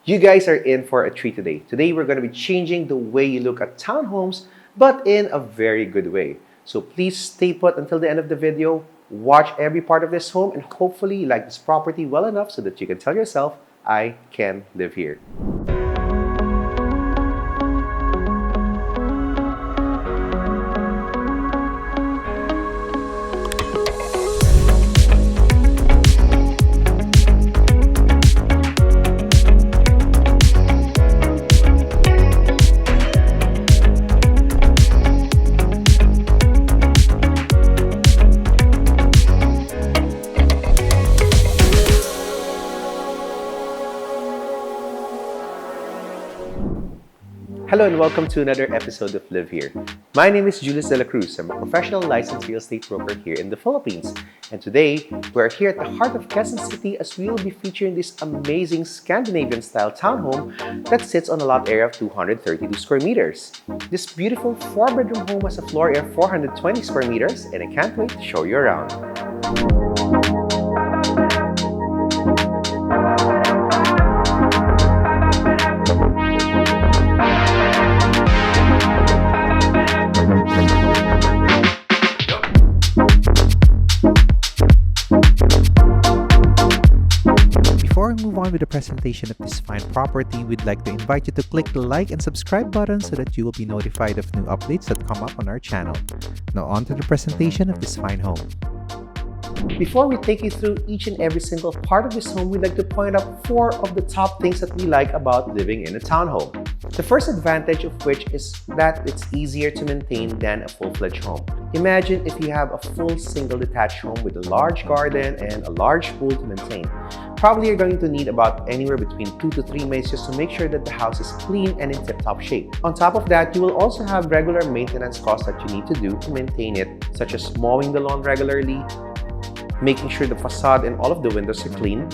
You guys are in for a treat today. Today we're going to be changing the way you look at townhomes, but in a very good way. So please stay put until the end of the video. Watch every part of this home and hopefully you like this property well enough so that you can tell yourself, I can live here. Hello and welcome to another episode of Livehere. My name is Julius De La Cruz. I'm a professional licensed real estate broker here in the Philippines. And today, we're here at the heart of Quezon City as we will be featuring this amazing Scandinavian-style townhome that sits on a lot area of 232 square meters. This beautiful 4-bedroom home has a floor area of 420 square meters and I can't wait to show you around. Before we move on with the presentation of this fine property, we'd like to invite you to click the like and subscribe button so that you will be notified of new updates that come up on our channel. Now on to the presentation of this fine home. Before we take you through each and every single part of this home, we'd like to point out 4 of the top things that we like about living in a townhome. The first advantage of which is that it's easier to maintain than a full-fledged home. Imagine if you have a full single detached home with a large garden and a large pool to maintain. Probably you're going to need about anywhere between 2 to 3 maids just to make sure that the house is clean and in tip-top shape. On top of that, you will also have regular maintenance costs that you need to do to maintain it, such as mowing the lawn regularly, making sure the facade and all of the windows are clean,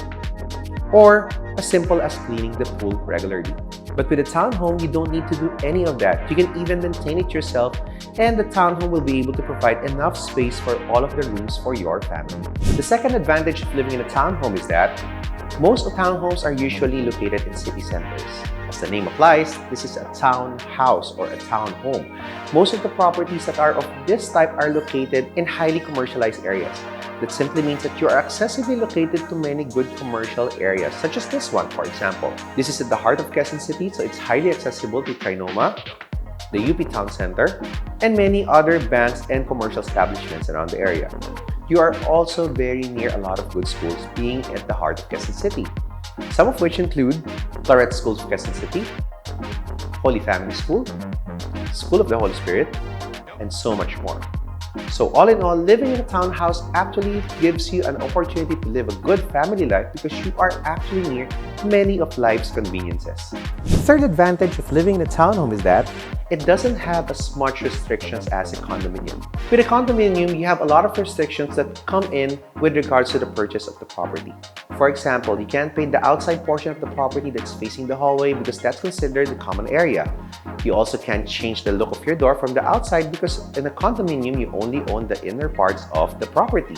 or as simple as cleaning the pool regularly. But with a townhome, you don't need to do any of that. You can even maintain it yourself, and the townhome will be able to provide enough space for all of the rooms for your family. The second advantage of living in a townhome is that most townhomes are usually located in city centers. As the name applies, this is a townhouse or a townhome. Most of the properties that are of this type are located in highly commercialized areas. That simply means that you are accessibly located to many good commercial areas, such as this one, for example. This is at the heart of Quezon City, so it's highly accessible to Trinoma, the UP Town Center, and many other banks and commercial establishments around the area. You are also very near a lot of good schools being at the heart of Quezon City, some of which include Claret Schools of Quezon City, Holy Family School, School of the Holy Spirit, and so much more. So all in all, living in a townhouse actually gives you an opportunity to live a good family life because you are actually near many of life's conveniences. The third advantage of living in a townhome is that it doesn't have as much restrictions as a condominium. With a condominium, you have a lot of restrictions that come in with regards to the purchase of the property. For example, you can't paint the outside portion of the property that's facing the hallway because that's considered the common area. You also can't change the look of your door from the outside because in a condominium, you only own the inner parts of the property.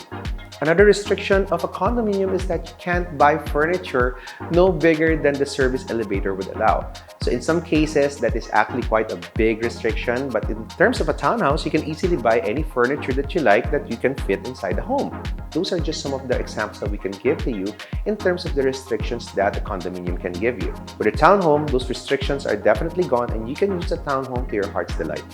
Another restriction of a condominium is that you can't buy furniture no bigger than the service elevator would allow. So in some cases, that is actually quite a big restriction, but in terms of a townhouse, you can easily buy any furniture that you like that you can fit inside the home. Those are just some of the examples that we can give to you in terms of the restrictions that a condominium can give you. With a townhome, those restrictions are definitely gone and you can use a townhome to your heart's delight.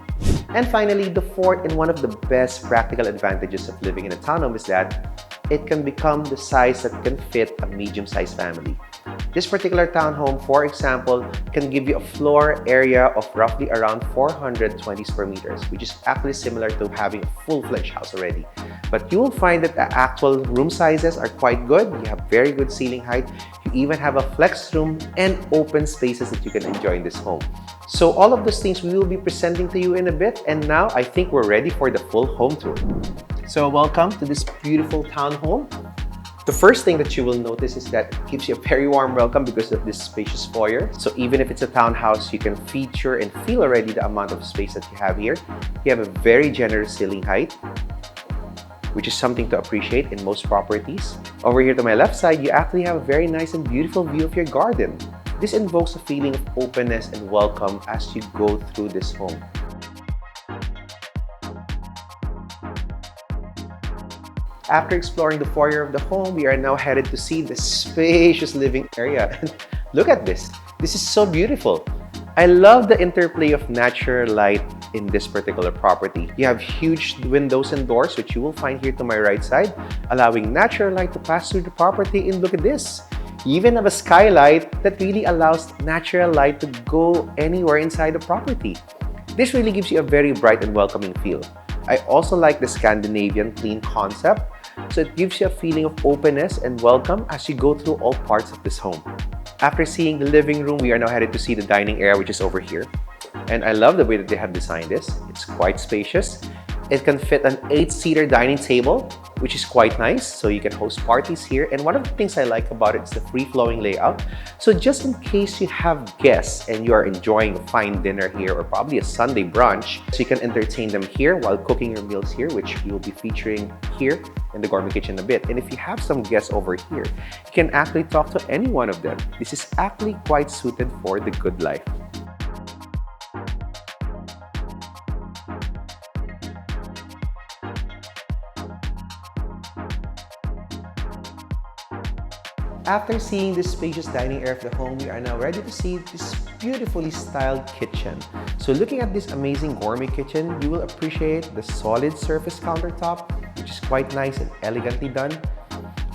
And finally, the fourth and one of the best practical advantages of living in a townhome is that it can become the size that can fit a medium-sized family. This particular townhome, for example, can give you a floor area of roughly around 420 square meters, which is actually similar to having a full-fledged house already. But you will find that the actual room sizes are quite good. You have very good ceiling height. You even have a flex room and open spaces that you can enjoy in this home. So all of those things we will be presenting to you in a bit. And now I think we're ready for the full home tour. So welcome to this beautiful townhome. The first thing that you will notice is that it gives you a very warm welcome because of this spacious foyer. So even if it's a townhouse, you can feature and feel already the amount of space that you have here. You have a very generous ceiling height, which is something to appreciate in most properties. Over here to my left side, you actually have a very nice and beautiful view of your garden. This invokes a feeling of openness and welcome as you go through this home. After exploring the foyer of the home, we are now headed to see the spacious living area. Look at this. This is so beautiful. I love the interplay of natural light in this particular property. You have huge windows and doors, which you will find here to my right side, allowing natural light to pass through the property. And look at this. You even have a skylight that really allows natural light to go anywhere inside the property. This really gives you a very bright and welcoming feel. I also like the Scandinavian clean concept, so it gives you a feeling of openness and welcome as you go through all parts of this home. After seeing the living room, we are now headed to see the dining area, which is over here. And I love the way that they have designed this. It's quite spacious. It can fit an 8-seater dining table, which is quite nice, so you can host parties here. And one of the things I like about it is the free-flowing layout. So just in case you have guests and you are enjoying a fine dinner here or probably a Sunday brunch, so you can entertain them here while cooking your meals here, which we will be featuring here in the Gourmet Kitchen a bit. And if you have some guests over here, you can actually talk to any one of them. This is actually quite suited for the good life. After seeing this spacious dining area of the home, we are now ready to see this beautifully styled kitchen. So looking at this amazing gourmet kitchen, you will appreciate the solid surface countertop, which is quite nice and elegantly done.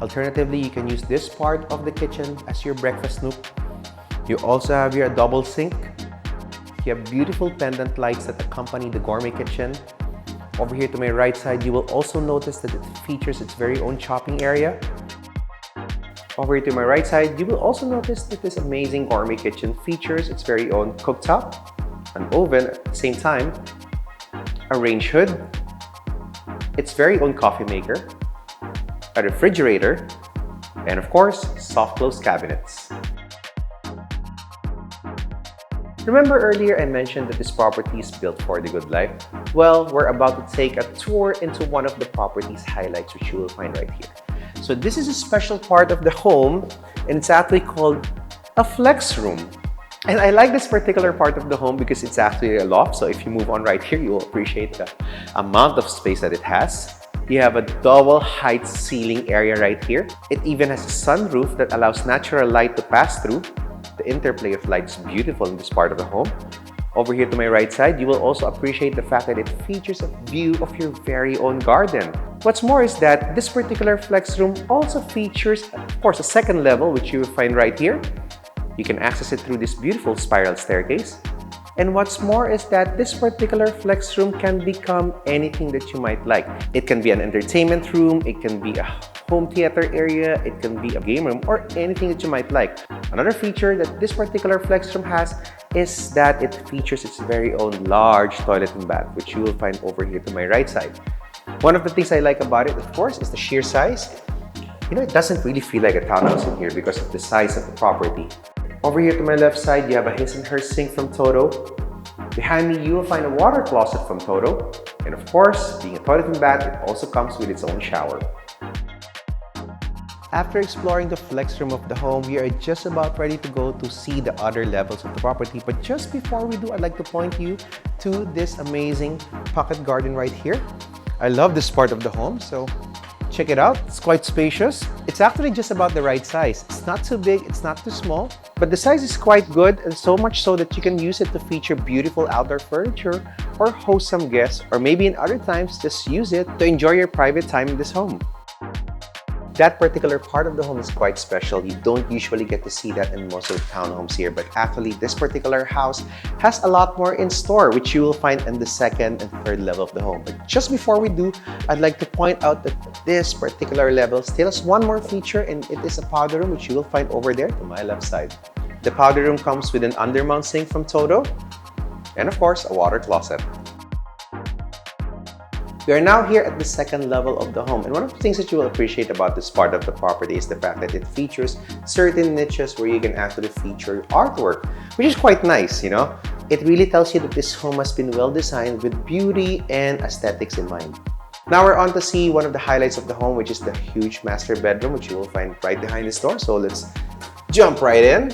Alternatively, you can use this part of the kitchen as your breakfast nook. You also have here a double sink. You have beautiful pendant lights that accompany the gourmet kitchen. Over here to my right side, you will also notice that it features its very own chopping area. Over here to my right side, you will also notice that this amazing gourmet kitchen features its very own cooktop, an oven at the same time, a range hood, its very own coffee maker, a refrigerator, and of course, soft close cabinets. Remember earlier I mentioned that this property is built for the good life? Well, we're about to take a tour into one of the property's highlights, which you will find right here. So this is a special part of the home, and it's actually called a flex room. And I like this particular part of the home because it's actually a loft. So if you move on right here, you will appreciate the amount of space that it has. You have a double height ceiling area right here. It even has a sunroof that allows natural light to pass through. The interplay of light is beautiful in this part of the home. Over here to my right side, you will also appreciate the fact that it features a view of your very own garden. What's more is that this particular flex room also features, of course, a second level, which you will find right here. You can access it through this beautiful spiral staircase. And what's more is that this particular flex room can become anything that you might like. It can be an entertainment room, it can be a home theater area, it can be a game room, or anything that you might like. Another feature that this particular flex room has is that it features its very own large toilet and bath, which you will find over here to my right side. One of the things I like about it, of course, is the sheer size. You know, it doesn't really feel like a townhouse in here because of the size of the property. Over here to my left side, you have a his and her sink from Toto. Behind me, you will find a water closet from Toto. And of course, being a toilet and bath, it also comes with its own shower. After exploring the flex room of the home, we are just about ready to go to see the other levels of the property. But just before we do, I'd like to point you to this amazing pocket garden right here. I love this part of the home, so check it out. It's quite spacious. It's actually just about the right size. It's not too big, it's not too small, but the size is quite good, and so much so that you can use it to feature beautiful outdoor furniture or host some guests, or maybe in other times just use it to enjoy your private time in this home. That particular part of the home is quite special. You don't usually get to see that in most of the townhomes here, but actually this particular house has a lot more in store, which you will find in the second and third level of the home. But just before we do, I'd like to point out that this particular level still has one more feature, and it is a powder room, which you will find over there to my left side. The powder room comes with an undermount sink from Toto, and of course, a water closet. We are now here at the second level of the home, and one of the things that you will appreciate about this part of the property is the fact that it features certain niches where you can actually feature artwork, which is quite nice, you know? It really tells you that this home has been well designed with beauty and aesthetics in mind. Now we're on to see one of the highlights of the home, which is the huge master bedroom, which you will find right behind this door. So let's jump right in.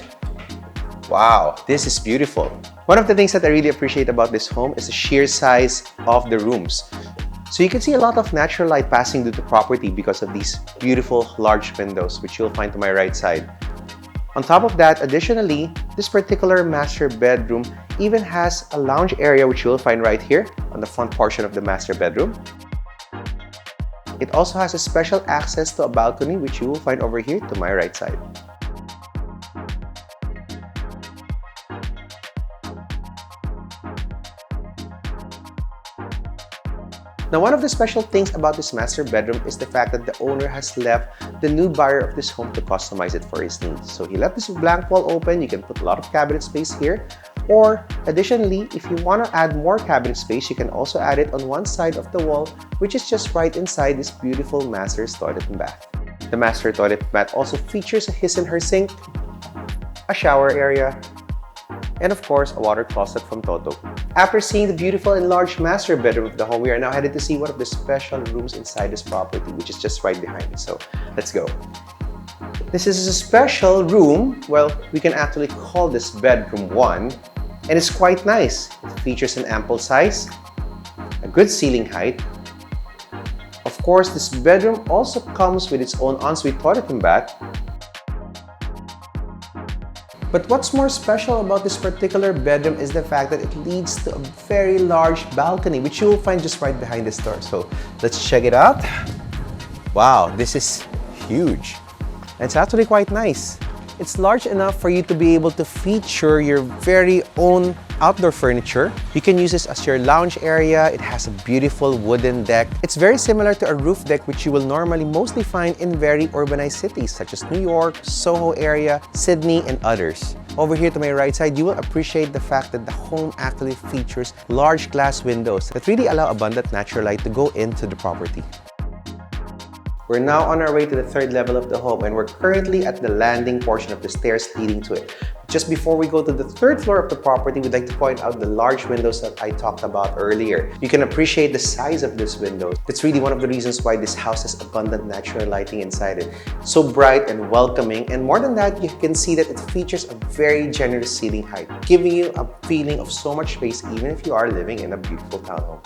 Wow, this is beautiful. One of the things that I really appreciate about this home is the sheer size of the rooms. So you can see a lot of natural light passing through the property because of these beautiful large windows, which you'll find to my right side. On top of that, additionally, this particular master bedroom even has a lounge area, which you'll find right here on the front portion of the master bedroom. It also has a special access to a balcony, which you will find over here to my right side. Now, one of the special things about this master bedroom is the fact that the owner has left the new buyer of this home to customize it for his needs. So he left this blank wall open. You can put a lot of cabinet space here. Or additionally, if you want to add more cabinet space, you can also add it on one side of the wall, which is just right inside this beautiful master's toilet and bath. The master toilet and bath also features a his and her sink, a shower area, and of course, a water closet from Toto. After seeing the beautiful and large master bedroom of the home, we are now headed to see one of the special rooms inside this property, which is just right behind me. So let's go. This is a special room. Well, we can actually call this bedroom 1, and it's quite nice. It features an ample size, a good ceiling height. Of course, this bedroom also comes with its own ensuite toilet and bath. But what's more special about this particular bedroom is the fact that it leads to a very large balcony, which you will find just right behind this door. So let's check it out. Wow, this is huge. It's actually quite nice. It's large enough for you to be able to feature your very own outdoor furniture. You can use this as your lounge area. It has a beautiful wooden deck. It's very similar to a roof deck, which you will normally mostly find in very urbanized cities such as New York, Soho area, Sydney, and others. Over here to my right side, you will appreciate the fact that the home actually features large glass windows that really allow abundant natural light to go into the property. We're now on our way to the 3rd level of the home, and we're currently at the landing portion of the stairs leading to it. Just before we go to the 3rd floor of the property, we'd like to point out the large windows that I talked about earlier. You can appreciate the size of this window. It's really one of the reasons why this house has abundant natural lighting inside it. So bright and welcoming, and more than that, you can see that it features a very generous ceiling height, giving you a feeling of so much space even if you are living in a beautiful townhome.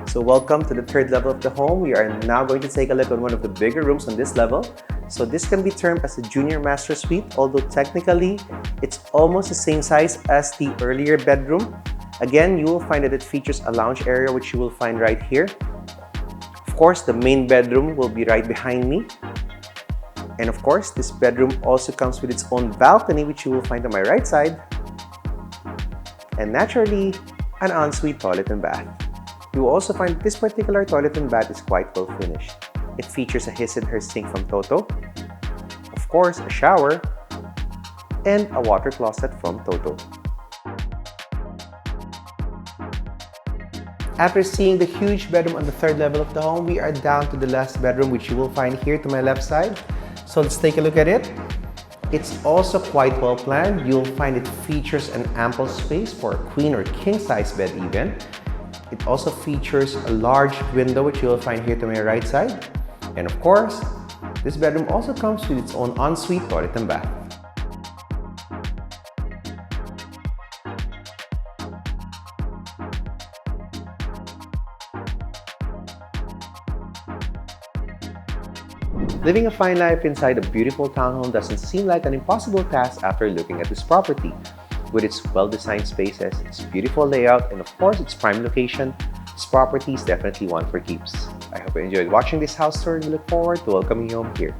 So welcome to the 3rd level of the home. We are now going to take a look at one of the bigger rooms on this level. So this can be termed as a junior master suite, although technically it's almost the same size as the earlier bedroom. Again, you will find that it features a lounge area, which you will find right here. Of course, the main bedroom will be right behind me. And of course, this bedroom also comes with its own balcony, which you will find on my right side. And naturally, an ensuite toilet and bath. You will also find this particular toilet and bath is quite well finished. It features a his and her sink from Toto, of course a shower, and a water closet from Toto. After seeing the huge bedroom on the 3rd level of the home, we are down to the last bedroom, which you will find here to my left side. So let's take a look at it. It's also quite well planned. You'll find it features an ample space for a queen or king size bed even. It also features a large window, which you will find here to my right side. And of course, this bedroom also comes with its own ensuite toilet and bath. Living a fine life inside a beautiful townhome doesn't seem like an impossible task after looking at this property. With its well-designed spaces, its beautiful layout, and of course its prime location, this property is definitely one for keeps. I hope you enjoyed watching this house tour and we look forward to welcoming you home here.